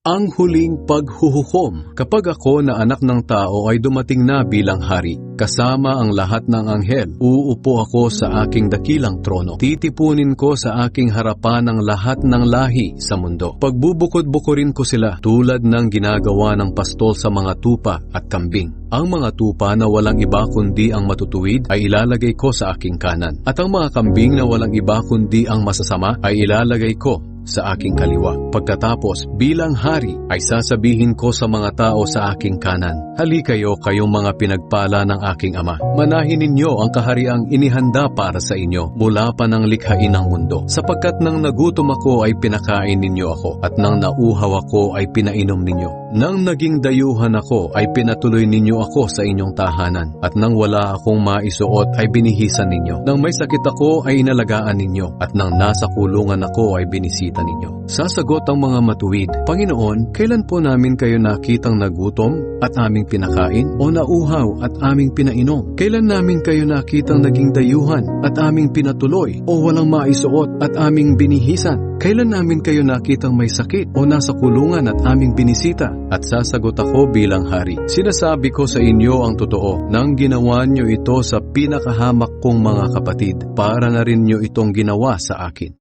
Ang huling paghuhukom. Kapag ako na anak ng tao ay dumating na bilang hari, kasama ang lahat ng anghel, uupo ako sa aking dakilang trono. Titipunin ko sa aking harapan ang lahat ng lahi sa mundo. Pagbubukod-bukurin ko sila tulad ng ginagawa ng pastol sa mga tupa at kambing. Ang mga tupa na walang iba kundi ang matutuwid ay ilalagay ko sa aking kanan. At ang mga kambing na walang iba kundi ang masasama ay ilalagay ko sa aking kaliwa. Pagkatapos, bilang hari, ay sasabihin ko sa mga tao sa aking kanan, halikayo kayong mga pinagpala ng aking ama. Manahin ninyo ang kahariang inihanda para sa inyo mula pa ng likhain ng mundo. Sapagkat nang nagutom ako ay pinakain ninyo ako, at nang nauhaw ako ay pinainom ninyo. Nang naging dayuhan ako ay pinatuloy ninyo ako sa inyong tahanan, at nang wala akong maisuot ay binihisan ninyo. Nang may sakit ako ay inalagaan ninyo, at nang nasa kulungan ako ay binisita ninyo. Sasagot ang mga matuwid, Panginoon, kailan po namin kayo nakitang nagutom at aming pinakain, o nauhaw at aming pinainom? Kailan namin kayo nakitang naging dayuhan at aming pinatuloy, o walang maisuot at aming binihisan? Kailan namin kayo nakitang may sakit o nasa kulungan at aming binisita? At sasagot ako bilang hari, sinasabi ko sa inyo ang totoo, nang ginawa nyo ito sa pinakahamak kong mga kapatid, para na rin nyo itong ginawa sa akin.